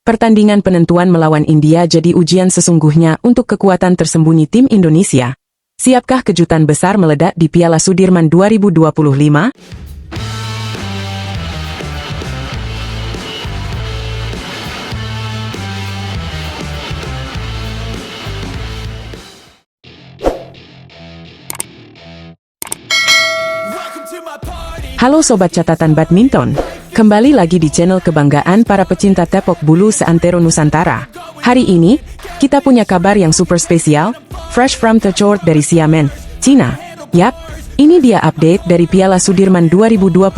Pertandingan penentuan melawan India jadi ujian sesungguhnya untuk kekuatan tersembunyi tim Indonesia. Siapkah kejutan besar meledak di Piala Sudirman 2025? Halo Sobat Catatan Badminton, kembali lagi di channel kebanggaan para pecinta tepok bulu seantero Nusantara. Hari ini, kita punya kabar yang super spesial, fresh from the court dari Xiamen, Cina. Yap, ini dia update dari Piala Sudirman 2025.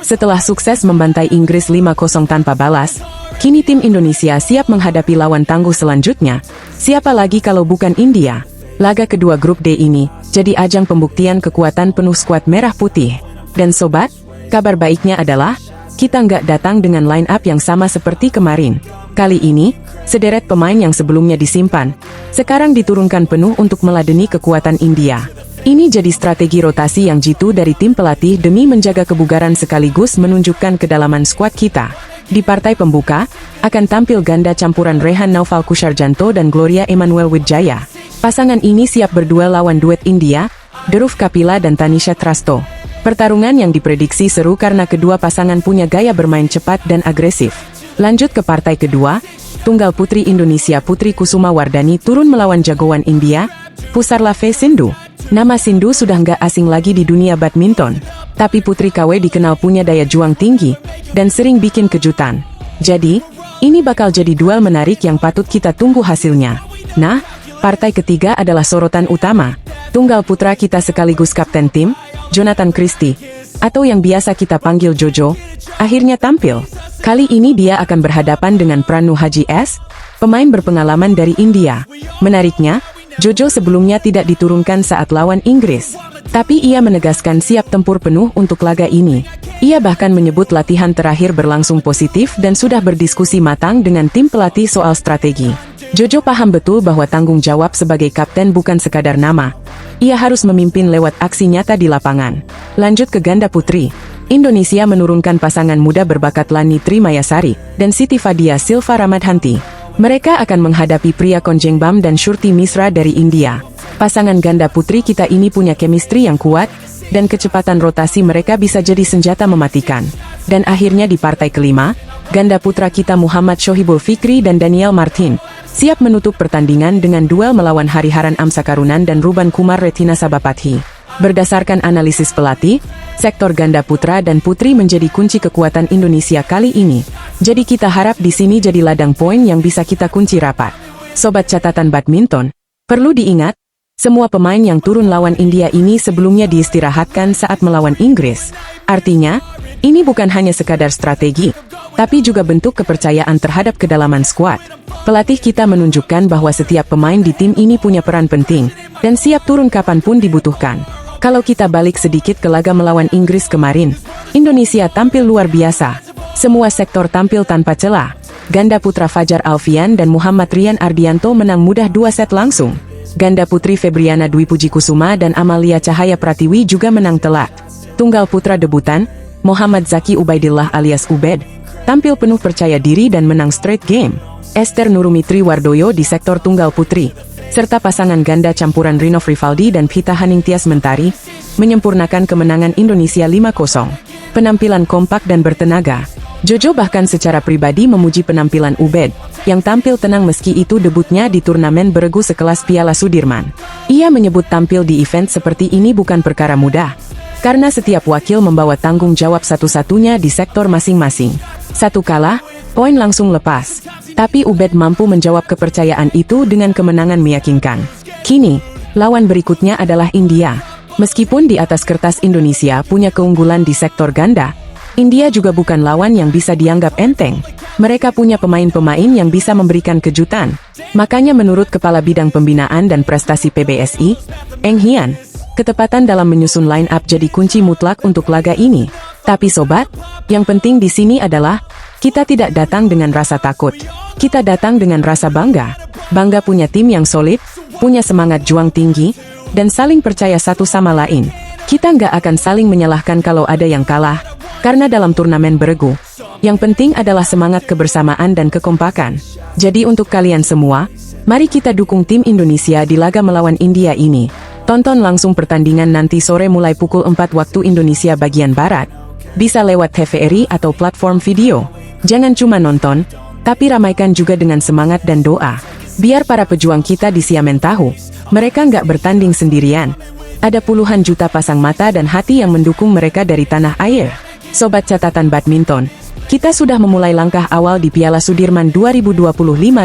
Setelah sukses membantai Inggris 5-0 tanpa balas, kini tim Indonesia siap menghadapi lawan tangguh selanjutnya. Siapa lagi kalau bukan India? Laga kedua grup D ini, jadi ajang pembuktian kekuatan penuh skuad merah putih. Dan sobat, kabar baiknya adalah, kita nggak datang dengan line up yang sama seperti kemarin. Kali ini, sederet pemain yang sebelumnya disimpan, sekarang diturunkan penuh untuk meladeni kekuatan India. Ini jadi strategi rotasi yang jitu dari tim pelatih demi menjaga kebugaran sekaligus menunjukkan kedalaman skuad kita. Di partai pembuka, akan tampil ganda campuran Rehan Naufal Kusarjanto dan Gloria Emmanuel Wijaya. Pasangan ini siap berduel lawan duet India, Dhruv Kapila dan Tanisha Trasto. Pertarungan yang diprediksi seru karena kedua pasangan punya gaya bermain cepat dan agresif. Lanjut ke partai kedua, tunggal putri Indonesia Putri Kusuma Wardani turun melawan jagoan India, Pusarlave Sindhu. Nama Sindhu sudah nggak asing lagi di dunia badminton, tapi Putri KW dikenal punya daya juang tinggi, dan sering bikin kejutan. Jadi, ini bakal jadi duel menarik yang patut kita tunggu hasilnya. Nah, partai ketiga adalah sorotan utama. Tunggal putra kita sekaligus kapten tim, Jonathan Christie, atau yang biasa kita panggil Jojo, akhirnya tampil. Kali ini dia akan berhadapan dengan Pranu Haji S, pemain berpengalaman dari India. Menariknya, Jojo sebelumnya tidak diturunkan saat lawan Inggris, tapi ia menegaskan siap tempur penuh untuk laga ini. Ia bahkan menyebut latihan terakhir berlangsung positif dan sudah berdiskusi matang dengan tim pelatih soal strategi. Jojo paham betul bahwa tanggung jawab sebagai kapten bukan sekadar nama. Ia harus memimpin lewat aksi nyata di lapangan. Lanjut ke ganda putri. Indonesia menurunkan pasangan muda berbakat Lani Trimayasari dan Siti Fadia Silva Ramadhanti. Mereka akan menghadapi pria Konjengbam dan Shruti Misra dari India. Pasangan ganda putri kita ini punya chemistry yang kuat, dan kecepatan rotasi mereka bisa jadi senjata mematikan. Dan akhirnya di partai kelima, ganda putra kita Muhammad Shohibul Fikri dan Daniel Martin siap menutup pertandingan dengan duel melawan Hariharan Amsakarunan dan Ruban Kumar Retina Sabapathi. Berdasarkan analisis pelatih, sektor ganda putra dan putri menjadi kunci kekuatan Indonesia kali ini. Jadi kita harap di sini jadi ladang poin yang bisa kita kunci rapat. Sobat catatan badminton, perlu diingat, semua pemain yang turun lawan India ini sebelumnya diistirahatkan saat melawan Inggris. Artinya, ini bukan hanya sekadar strategi, tapi juga bentuk kepercayaan terhadap kedalaman skuad. Pelatih kita menunjukkan bahwa setiap pemain di tim ini punya peran penting, dan siap turun kapanpun dibutuhkan. Kalau kita balik sedikit ke laga melawan Inggris kemarin, Indonesia tampil luar biasa. Semua sektor tampil tanpa celah. Ganda putra Fajar Alfian dan Muhammad Rian Ardianto menang mudah 2 set langsung. Ganda putri Febriana Dwi Puji Kusuma dan Amalia Cahaya Pratiwi juga menang telak. Tunggal putra debutan, Muhammad Zaki Ubaidillah alias Ubed, tampil penuh percaya diri dan menang straight game. Esther Nurumitri Wardoyo di sektor tunggal putri, serta pasangan ganda campuran Rinov Rivaldi dan Pita Haningtyas Mentari, menyempurnakan kemenangan Indonesia 5-0. Penampilan kompak dan bertenaga. Jojo bahkan secara pribadi memuji penampilan Ubed, yang tampil tenang meski itu debutnya di turnamen beregu sekelas Piala Sudirman. Ia menyebut tampil di event seperti ini bukan perkara mudah, karena setiap wakil membawa tanggung jawab satu-satunya di sektor masing-masing. Satu kalah, poin langsung lepas. Tapi Ubed mampu menjawab kepercayaan itu dengan kemenangan meyakinkan. Kini, lawan berikutnya adalah India. Meskipun di atas kertas Indonesia punya keunggulan di sektor ganda, India juga bukan lawan yang bisa dianggap enteng. Mereka punya pemain-pemain yang bisa memberikan kejutan. Makanya menurut Kepala Bidang Pembinaan dan Prestasi PBSI, Eng Hian, ketepatan dalam menyusun line up jadi kunci mutlak untuk laga ini. Tapi sobat, yang penting di sini adalah, kita tidak datang dengan rasa takut. Kita datang dengan rasa bangga. Bangga punya tim yang solid, punya semangat juang tinggi, dan saling percaya satu sama lain. Kita nggak akan saling menyalahkan kalau ada yang kalah, karena dalam turnamen beregu, Yang penting adalah semangat kebersamaan dan kekompakan. Jadi untuk kalian semua, mari kita dukung tim Indonesia di laga melawan India ini. Tonton langsung pertandingan nanti sore mulai pukul 4 waktu Indonesia bagian Barat. Bisa lewat TVRI atau platform video. Jangan cuma nonton, tapi ramaikan juga dengan semangat dan doa. Biar para pejuang kita di Xiamen tahu, mereka nggak bertanding sendirian. Ada puluhan juta pasang mata dan hati yang mendukung mereka dari tanah air. Sobat catatan badminton, kita sudah memulai langkah awal di Piala Sudirman 2025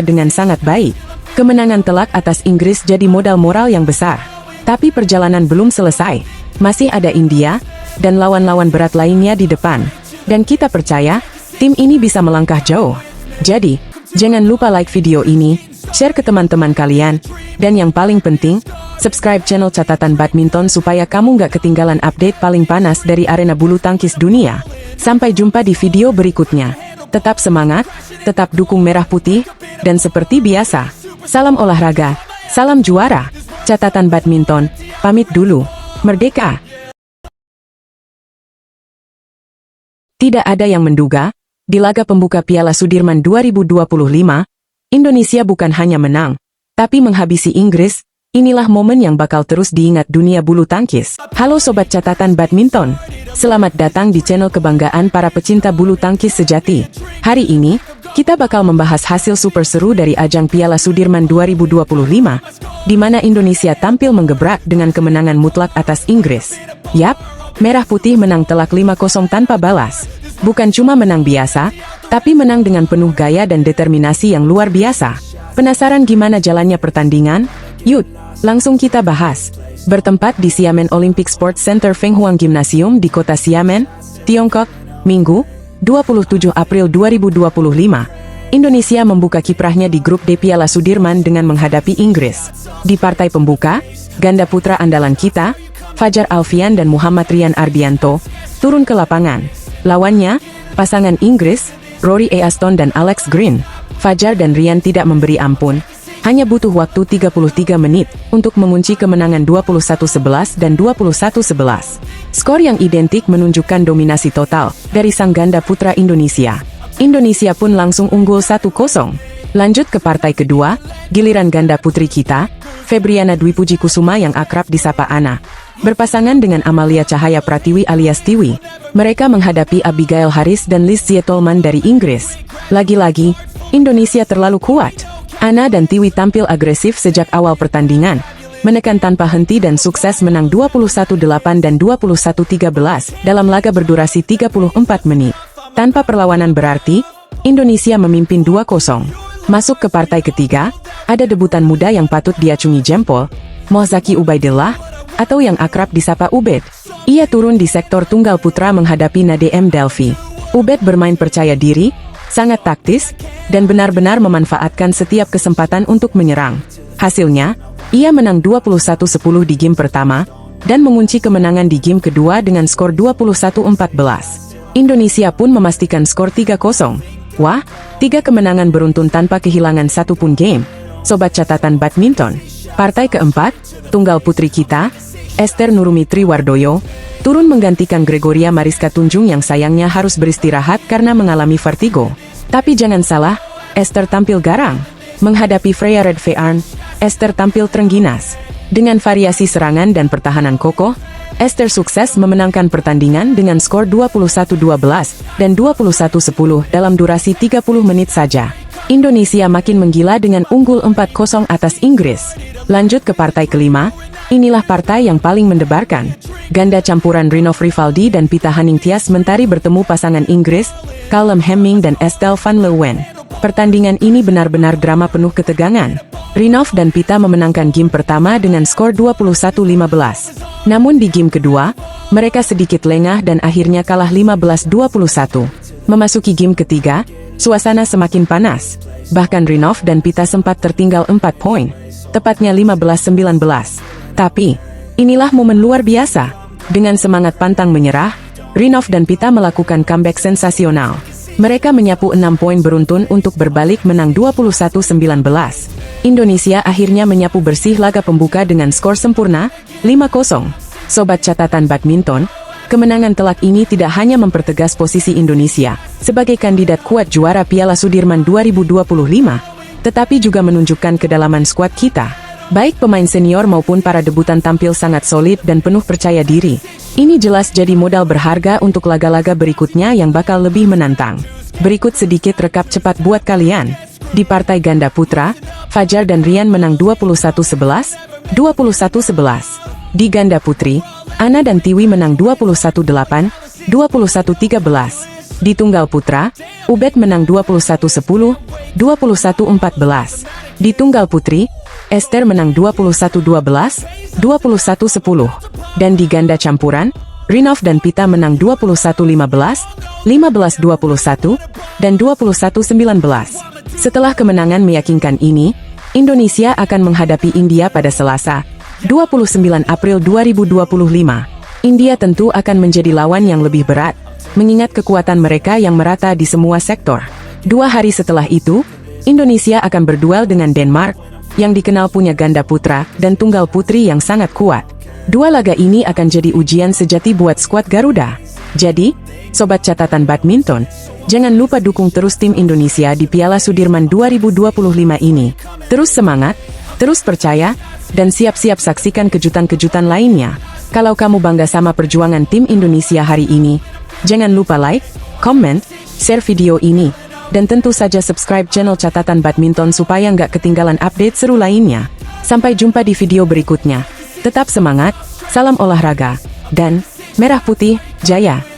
dengan sangat baik. Kemenangan telak atas Inggris jadi modal moral yang besar. Tapi perjalanan belum selesai. Masih ada India, dan lawan-lawan berat lainnya di depan. Dan kita percaya, tim ini bisa melangkah jauh. Jadi, jangan lupa like video ini, share ke teman-teman kalian, dan yang paling penting, subscribe channel Catatan Badminton supaya kamu nggak ketinggalan update paling panas dari arena bulu tangkis dunia. Sampai jumpa di video berikutnya. Tetap semangat, tetap dukung merah putih, dan seperti biasa, salam olahraga, salam juara. Catatan Badminton, pamit dulu. Merdeka! Tidak ada yang menduga, di laga pembuka Piala Sudirman 2025, Indonesia bukan hanya menang, tapi menghabisi Inggris. Inilah momen yang bakal terus diingat dunia bulu tangkis. Halo Sobat Catatan Badminton, selamat datang di channel kebanggaan para pecinta bulu tangkis sejati. Hari ini, kita bakal membahas hasil super seru dari ajang Piala Sudirman 2025, di mana Indonesia tampil menggebrak dengan kemenangan mutlak atas Inggris. Yap, Merah Putih menang telak 5-0 tanpa balas. Bukan cuma menang biasa, tapi menang dengan penuh gaya dan determinasi yang luar biasa. Penasaran gimana jalannya pertandingan? Yuk, langsung kita bahas. Bertempat di Xiamen Olympic Sports Center Fenghuang Gymnasium di kota Xiamen, Tiongkok, Minggu, 27 April 2025. Indonesia membuka kiprahnya di grup D Piala Sudirman dengan menghadapi Inggris. Di partai pembuka, ganda putra andalan kita, Fajar Alfian dan Muhammad Rian Ardianto, turun ke lapangan. Lawannya, pasangan Inggris, Rory Aston dan Alex Green. Fajar dan Rian tidak memberi ampun. Hanya butuh waktu 33 menit untuk mengunci kemenangan 21-11 dan 21-11. Skor yang identik menunjukkan dominasi total dari sang ganda putra Indonesia. Indonesia pun langsung unggul 1-0. Lanjut ke partai kedua, giliran ganda putri kita, Febriana Dwi Puji Kusuma yang akrab disapa Ana, berpasangan dengan Amalia Cahaya Pratiwi alias Tiwi. Mereka menghadapi Abigail Harris dan Liz Zietolman dari Inggris. Lagi-lagi, Indonesia terlalu kuat. Ana dan Tiwi tampil agresif sejak awal pertandingan, menekan tanpa henti dan sukses menang 21-8 dan 21-13 dalam laga berdurasi 34 menit. Tanpa perlawanan berarti, Indonesia memimpin 2-0. Masuk ke partai ketiga, ada debutan muda yang patut diacungi jempol, Mohzaki Ubaidillah, atau yang akrab disapa Ubed. Ia turun di sektor tunggal putra menghadapi Nadiem Delphi. Ubed bermain percaya diri, sangat taktis, dan benar-benar memanfaatkan setiap kesempatan untuk menyerang. Hasilnya, ia menang 21-10 di game pertama, dan mengunci kemenangan di game kedua dengan skor 21-14. Indonesia pun memastikan skor 3-0. Wah, 3 kemenangan beruntun tanpa kehilangan satu pun game. Sobat catatan badminton, partai keempat, tunggal putri kita, Esther Nurumi Triwardoyo, turun menggantikan Gregoria Mariska Tunjung yang sayangnya harus beristirahat karena mengalami vertigo. Tapi jangan salah, Esther tampil garang. Menghadapi Freya Redvearn, Esther tampil terengginas. Dengan variasi serangan dan pertahanan kokoh, Esther sukses memenangkan pertandingan dengan skor 21-12 dan 21-10 dalam durasi 30 menit saja. Indonesia makin menggila dengan unggul 4-0 atas Inggris. Lanjut ke partai kelima, inilah partai yang paling mendebarkan. Ganda campuran Rinov Rivaldi dan Pita Haningtyas Mentari bertemu pasangan Inggris, Callum Hemming dan Estelle van Leeuwen. Pertandingan ini benar-benar drama penuh ketegangan. Rinov dan Pita memenangkan game pertama dengan skor 21-15. Namun di game kedua, mereka sedikit lengah dan akhirnya kalah 15-21. Memasuki game ketiga, suasana semakin panas. Bahkan Rinov dan Pita sempat tertinggal 4 poin, tepatnya 15-19. Tapi, inilah momen luar biasa. Dengan semangat pantang menyerah, Rinov dan Pita melakukan comeback sensasional. Mereka menyapu 6 poin beruntun untuk berbalik menang 21-19. Indonesia akhirnya menyapu bersih laga pembuka dengan skor sempurna, 5-0. Sobat catatan badminton, Kemenangan telak ini tidak hanya mempertegas posisi Indonesia sebagai kandidat kuat juara Piala Sudirman 2025, tetapi juga menunjukkan kedalaman skuad kita. Baik pemain senior maupun para debutan tampil sangat solid dan penuh percaya diri. Ini jelas jadi modal berharga untuk laga-laga berikutnya yang bakal lebih menantang. Berikut sedikit rekap cepat buat kalian. Di partai ganda putra, Fajar dan Rian menang 21-11, 21-11. Di ganda putri, Ana dan Tiwi menang 21-8, 21-13. Di tunggal putra, Ubed menang 21-10, 21-14. Di tunggal putri, Esther menang 21-12, 21-10. Dan di ganda campuran, Rinov dan Pita menang 21-15, 15-21, dan 21-19. Setelah kemenangan meyakinkan ini, Indonesia akan menghadapi India pada Selasa, 29 April 2025. India tentu akan menjadi lawan yang lebih berat, mengingat kekuatan mereka yang merata di semua sektor. 2 hari setelah itu, Indonesia akan berduel dengan Denmark, yang dikenal punya ganda putra dan tunggal putri yang sangat kuat. 2 laga ini akan jadi ujian sejati buat skuad Garuda. Jadi, sobat catatan badminton, jangan lupa dukung terus tim Indonesia di Piala Sudirman 2025 ini. Terus semangat, terus percaya, dan siap-siap saksikan kejutan-kejutan lainnya. Kalau kamu bangga sama perjuangan tim Indonesia hari ini, jangan lupa like, comment, share video ini, dan tentu saja subscribe channel catatan badminton supaya nggak ketinggalan update seru lainnya. Sampai jumpa di video berikutnya. Tetap semangat, salam olahraga, dan Merah Putih Jaya!